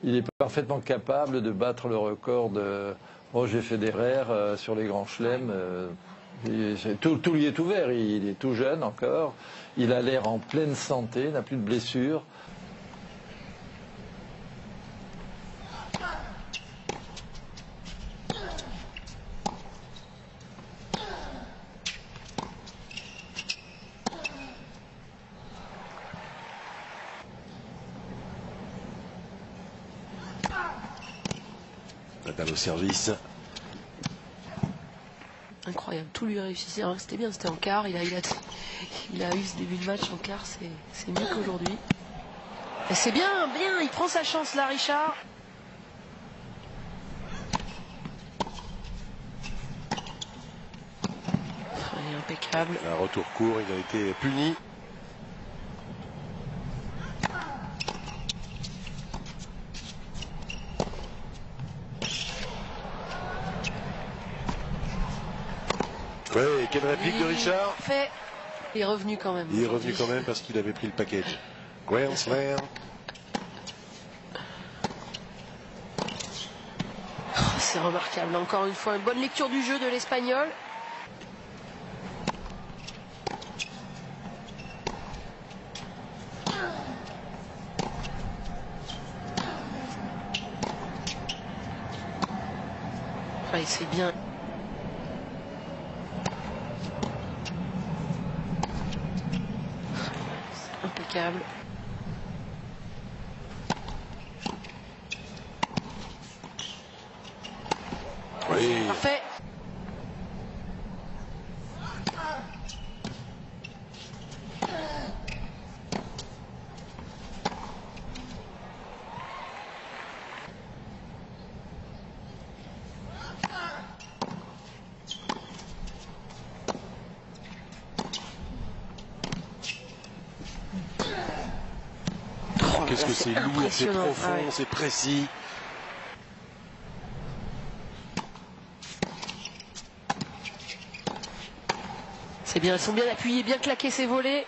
Il est parfaitement capable de battre le record de Roger Federer sur les grands chelems. Tout lui est ouvert, il est tout jeune encore, il a l'air en pleine santé, n'a plus de blessures. Nadal au service. Incroyable, tout lui réussissait. C'était bien, c'était en quart. Il a eu ce début de match en quart, c'est mieux qu'aujourd'hui. Et c'est bien, bien, il prend sa chance là, Richard. Il est impeccable. Un retour court, il a été puni. Oui, quelle réplique de Richard. Fait. Il est revenu quand même. Il est revenu quand même parce qu'il avait pris le package. Grand Slam. Oh, c'est remarquable. Encore une fois, une bonne lecture du jeu de l'Espagnol. Ouais, c'est bien. Impeccable. Oui. Parfait. Qu'est-ce que c'est lourd, c'est profond, ouais. c'est précis. C'est bien, elles sont bien appuyées, bien claquées ces volets.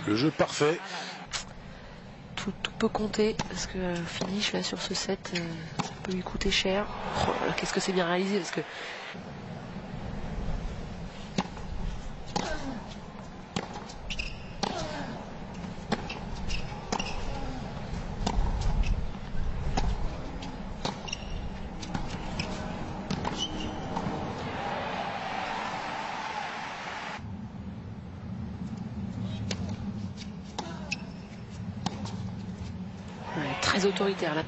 Le jeu parfait. Tout peut compter parce que finish là sur ce set, ça peut lui coûter cher. Oh, qu'est-ce que c'est bien réalisé parce que très autoritaire là.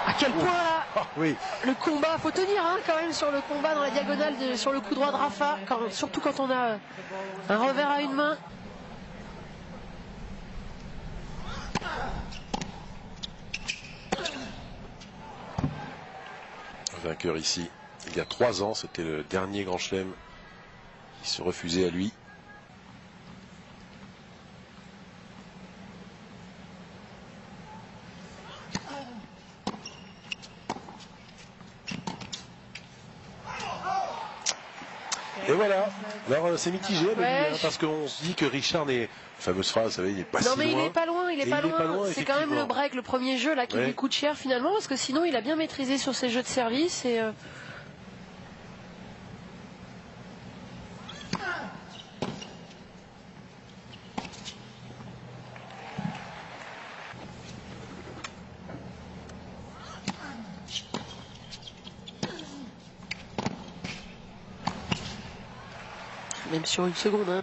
À quel point là, Oui. le combat, faut tenir hein, quand même sur le combat dans la diagonale, sur le coup droit de Rafa, surtout quand on a un revers à une main. Vainqueur ici, il y a 3 ans, c'était le dernier Grand Chelem qui se refusait à lui. Et voilà, alors c'est mitigé avec lui, hein, parce qu'on se dit que Richard n'est, fameuse phrase, vous savez, il n'est pas si loin. Non mais il est pas loin, il est pas loin. C'est quand même le break, le premier jeu là qui lui coûte cher finalement, parce que sinon il a bien maîtrisé sur ses jeux de service et même sur une seconde. Hein.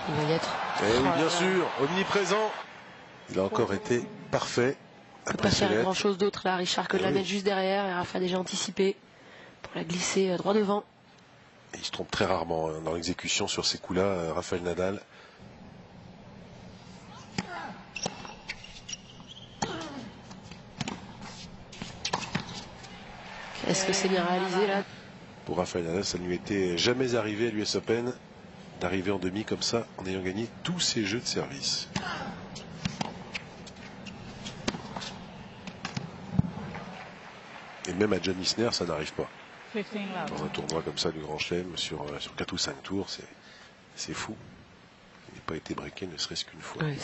Il va y être. Et oui, bien sûr, omniprésent. Il a encore été parfait. Il ne peut pas faire grand chose d'autre là, Richard, que de la mettre juste derrière. Et Rafa a déjà anticipé pour la glisser droit devant. Et il se trompe très rarement dans l'exécution sur ces coups-là, Rafael Nadal. Est-ce que c'est bien réalisé là? Pour Rafael Nadal, ça ne lui était jamais arrivé à l'US Open d'arriver en demi comme ça en ayant gagné tous ses jeux de service. Et même à John Isner, ça n'arrive pas. Dans un tournoi comme ça du Grand Chelem, sur 4 ou 5 tours, c'est fou. Il n'a pas été breaké ne serait-ce qu'une fois. Oui,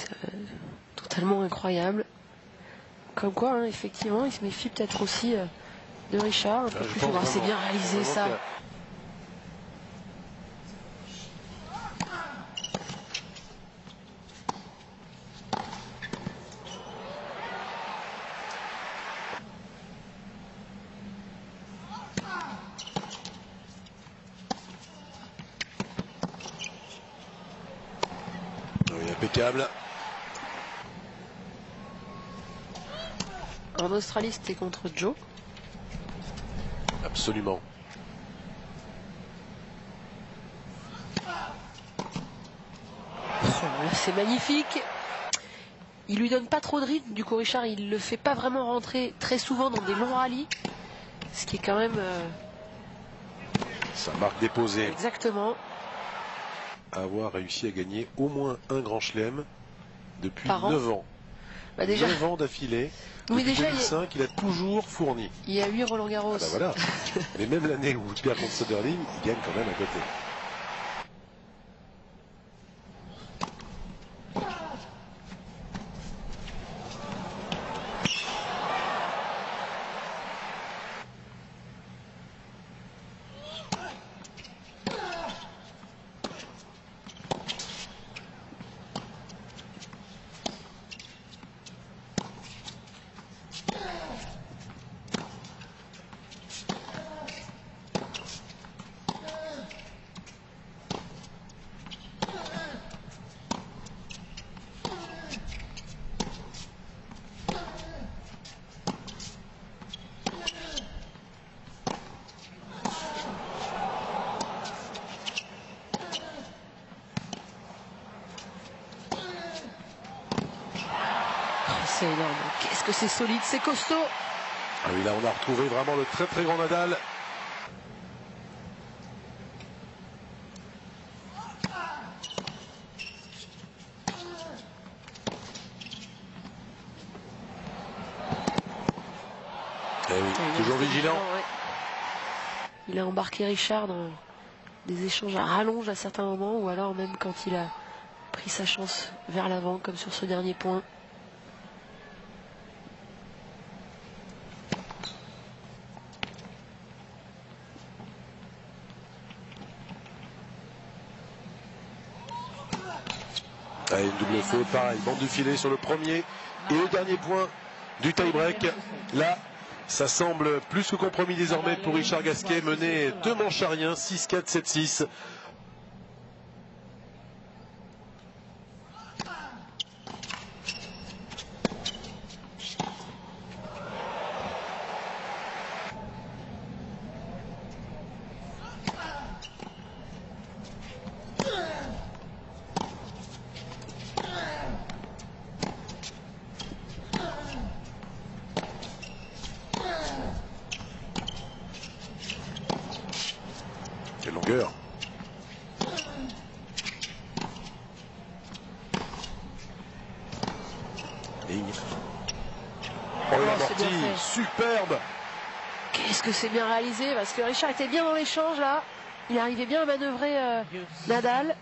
totalement incroyable. Comme quoi, hein, effectivement, il se méfie peut-être aussi de Richard. Un peu plus souvent. C'est bien réalisé ça. Impeccable. En Australie, c'était contre Joe. Absolument. Là, c'est magnifique. Il lui donne pas trop de rythme. Du coup, Richard, il le fait pas vraiment rentrer très souvent dans des longs rallyes. Ce qui est quand même... Sa marque déposée. Exactement. Avoir réussi à gagner au moins un Grand Chelem depuis 9 ans. Bah déjà... 9 ans d'affilée. Oui, depuis déjà, 2005, il a toujours fourni. Il y a 8 Roland Garros. Ah bah voilà. Mais même l'année où il perd contre Soderling, il gagne quand même à côté. C'est énorme. Qu'est-ce que c'est solide, c'est costaud. Ah oui, là on a retrouvé vraiment le très très grand Nadal. Eh oui, toujours vigilant. Ouais. Il a embarqué Richard dans des échanges à rallonge à certains moments, ou alors même quand il a pris sa chance vers l'avant, comme sur ce dernier point. Allez, une double faute, pareil, bande du filet sur le premier et le dernier point du tie-break. Là, ça semble plus que compromis désormais pour Richard Gasquet, mené 2 manches à rien, 6-4, 7-6. Quelle longueur. Ligne. Oh, la amorti, superbe. Qu'est-ce que c'est bien réalisé, parce que Richard était bien dans l'échange là. Il arrivait bien à manœuvrer Nadal.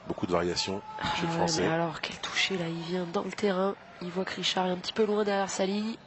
Beaucoup de variations chez le Français. Mais alors, quel toucher là, il vient dans le terrain. Il voit que Richard est un petit peu loin derrière sa ligne.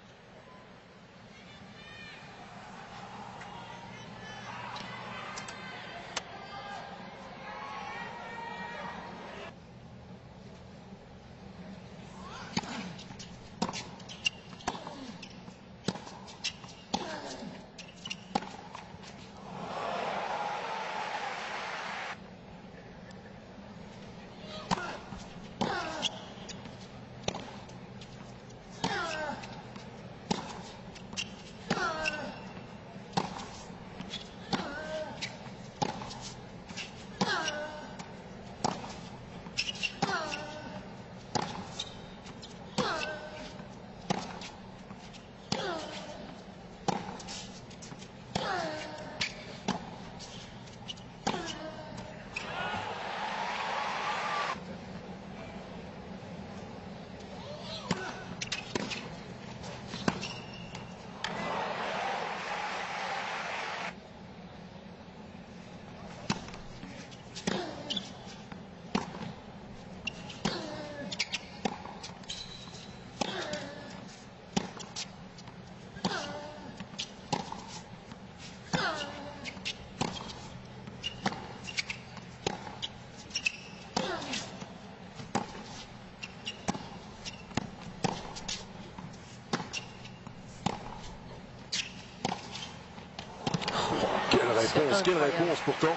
réponse, quelle réponse pourtant.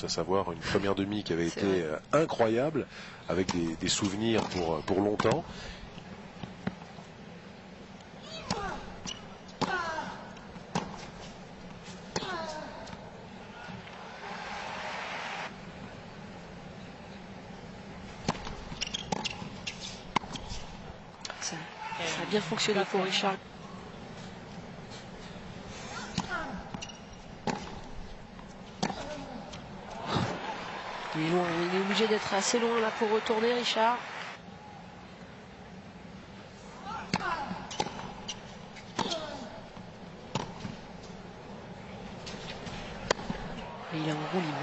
À savoir une première demi qui avait été incroyable, avec des souvenirs pour longtemps. Ça a bien fonctionné pour Richard. Il est loin, il est obligé d'être assez loin là pour retourner, Richard. Et il est en roue libre.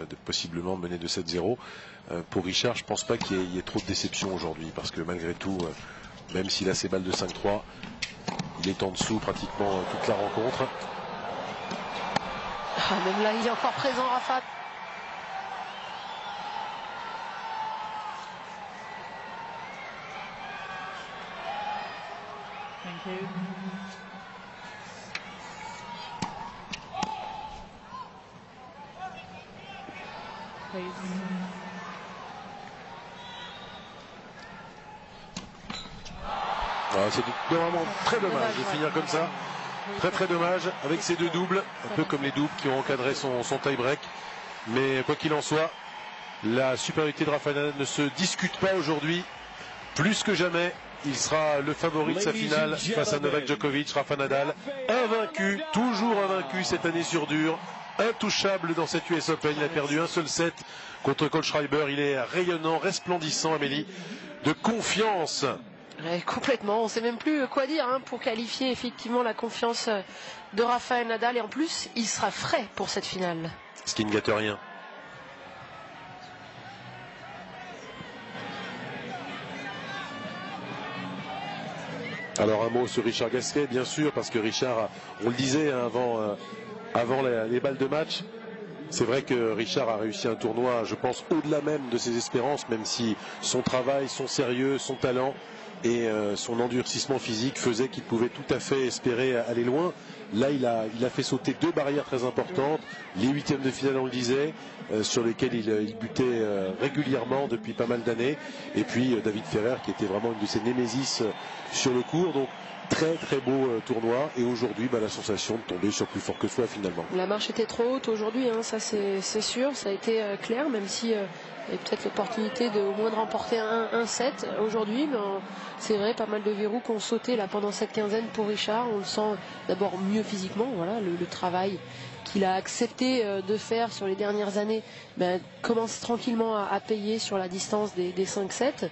De possiblement mener de 7-0. Pour Richard, je pense pas qu'il y ait trop de déception aujourd'hui, parce que malgré tout, même s'il a ses balles de 5-3, il est en dessous pratiquement toute la rencontre. Ah, même là, il est encore présent, Rafa. Thank you. C'est vraiment très dommage de finir comme ça. Très dommage avec ces deux doubles, un peu comme les doubles qui ont encadré son tie-break. Mais quoi qu'il en soit, la supériorité de Rafa Nadal ne se discute pas aujourd'hui. Plus que jamais, il sera le favori de sa finale face à Novak Djokovic. Rafa Nadal, invaincu, toujours invaincu cette année sur dur, intouchable dans cette US Open. Il a perdu un seul set contre Kohlschreiber. Il est rayonnant, resplendissant, Amélie, de confiance. Complètement, on ne sait même plus quoi dire pour qualifier effectivement la confiance de Rafael Nadal. Et en plus, il sera frais pour cette finale. Ce qui ne gâte rien. Alors un mot sur Richard Gasquet, bien sûr, parce que Richard, on le disait avant les balles de match, c'est vrai que Richard a réussi un tournoi, je pense, au-delà même de ses espérances, même si son travail, son sérieux, son talent et son endurcissement physique faisaient qu'il pouvait tout à fait espérer aller loin. Là, il a fait sauter deux barrières très importantes, les huitièmes de finale, on le disait, sur lesquels il butait régulièrement depuis pas mal d'années, et puis David Ferrer qui était vraiment une de ses némésis sur le court. Donc très beau tournoi, et aujourd'hui la sensation de tomber sur plus fort que soi finalement. La marche était trop haute aujourd'hui, ça c'est sûr, ça a été clair, même si il y a peut-être l'opportunité de au moins de remporter un set aujourd'hui, mais c'est vrai, pas mal de verrous qui ont sauté là pendant cette quinzaine pour Richard. On le sent d'abord mieux physiquement, voilà, le travail qu'il a accepté de faire sur les dernières années commence tranquillement à payer sur la distance des 5 sets.